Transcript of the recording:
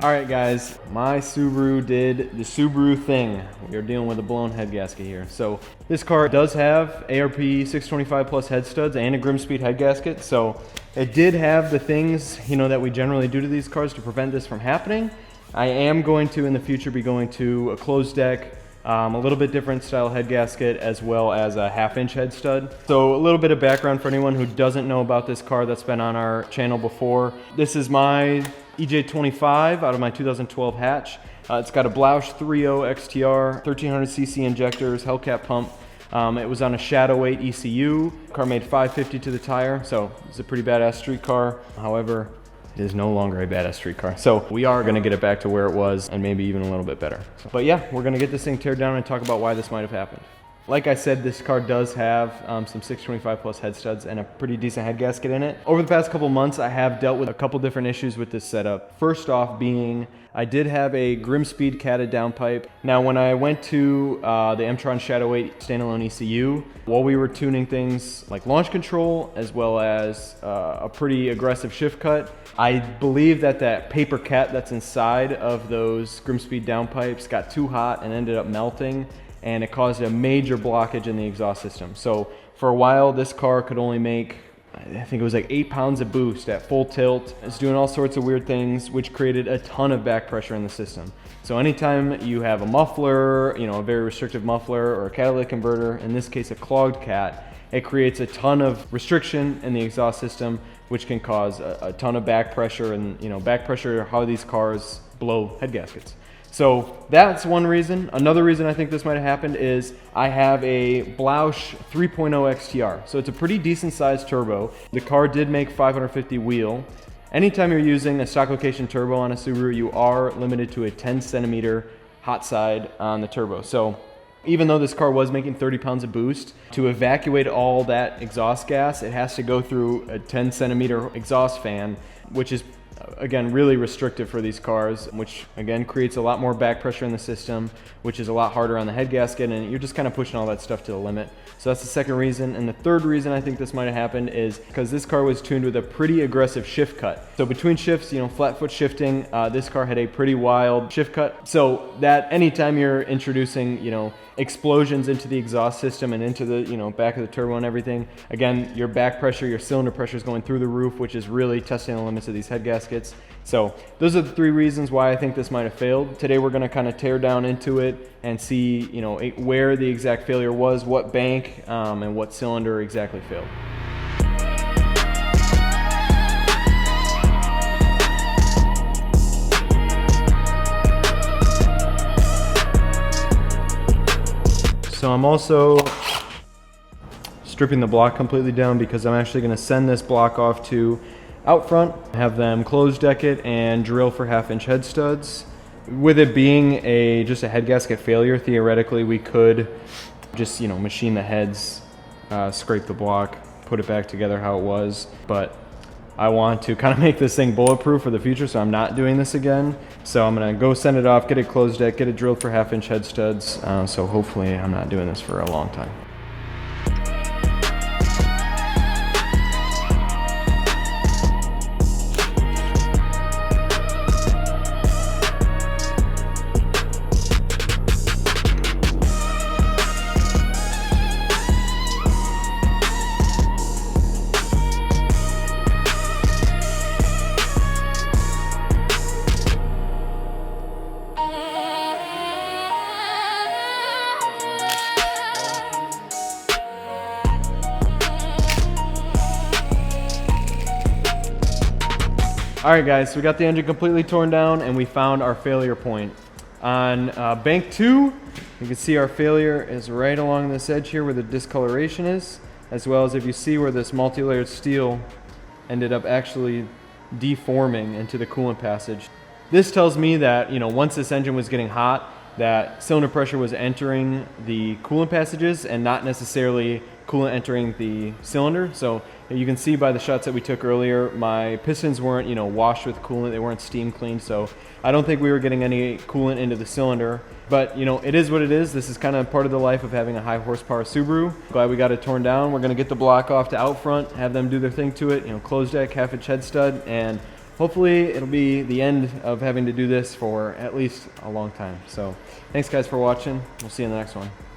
All right, guys, my Subaru did the Subaru thing. We are dealing with a blown head gasket here. So this car does have ARP 625 plus head studs and a Grimspeed head gasket. So it did have the things, that we generally do to these cars to prevent this from happening. I am going to, in the future, be going to a closed deck, a little bit different style head gasket, as well as a 1/2-inch head stud. So a little bit of background for anyone who doesn't know about this car that's been on our channel before. This is my EJ25 out of my 2012 hatch. It's got a Blausch 3.0 XTR, 1300cc injectors, Hellcat pump. It was on a Shadow 8 ECU. Car made 550 to the tire, so it's a pretty badass street car. However, it is no longer a badass street car. So we are gonna get it back to where it was and maybe even a little bit better. But yeah, we're gonna get this thing teared down and talk about why this might have happened. Like I said, this car does have some 625 plus head studs and a pretty decent head gasket in it. Over the past couple months, I have dealt with a couple different issues with this setup. First off being, I did have a Grimspeed catted downpipe. Now, when I went to the M-Tron Shadow 8 standalone ECU, while we were tuning things like launch control, as well as a pretty aggressive shift cut, I believe that paper cat that's inside of those Grimspeed downpipes got too hot and ended up melting, and it caused a major blockage in the exhaust system. So for a while, this car could only make, I think it was like 8 pounds of boost at full tilt. It's doing all sorts of weird things, which created a ton of back pressure in the system. So anytime you have a muffler, a very restrictive muffler, or a catalytic converter, in this case a clogged cat, it creates a ton of restriction in the exhaust system, which can cause a ton of back pressure, and back pressure how these cars blow head gaskets. So that's one reason. Another reason I think this might have happened is I have a Blausch 3.0 XTR. So it's a pretty decent sized turbo. The car did make 550 wheel. Anytime you're using a stock location turbo on a Subaru, you are limited to a 10 centimeter hot side on the turbo. So even though this car was making 30 pounds of boost, to evacuate all that exhaust gas, it has to go through a 10 centimeter exhaust fan, which is again really restrictive for these cars, which again creates a lot more back pressure in the system, which is a lot harder on the head gasket, and you're just kind of pushing all that stuff to the limit. So that's the second reason. And the third reason I think this might have happened is because this car was tuned with a pretty aggressive shift cut. So between shifts, flat foot shifting, this car had a pretty wild shift cut. So that anytime you're introducing, explosions into the exhaust system and into the, back of the turbo and everything, again, your back pressure, your cylinder pressure is going through the roof, which is really testing the limits of these head gaskets. So those are the three reasons why I think this might have failed. Today we're going to kind of tear down into it and see, where the exact failure was, what bank, and what cylinder exactly failed. So I'm also stripping the block completely down because I'm actually going to send this block off to out front, have them close deck it and drill for 1/2-inch head studs. With it being just a head gasket failure, theoretically we could just machine the heads, scrape the block, put it back together how it was, but I want to kind of make this thing bulletproof for the future, so I'm not doing this again. So I'm gonna go send it off, get it closed deck, get it drilled for 1/2-inch head studs. So hopefully I'm not doing this for a long time. All right, guys, so we got the engine completely torn down and we found our failure point. On bank 2, you can see our failure is right along this edge here where the discoloration is, as well as if you see where this multi-layered steel ended up actually deforming into the coolant passage. This tells me that, once this engine was getting hot, that cylinder pressure was entering the coolant passages and not necessarily coolant entering the cylinder. So you can see by the shots that we took earlier, my pistons weren't, washed with coolant. They weren't steam cleaned. So I don't think we were getting any coolant into the cylinder. But, it is what it is. This is kind of part of the life of having a high horsepower Subaru. Glad we got it torn down. We're going to get the block off to out front, have them do their thing to it, closed deck, 1/2-inch head stud, and hopefully it'll be the end of having to do this for at least a long time. So thanks guys for watching. We'll see you in the next one.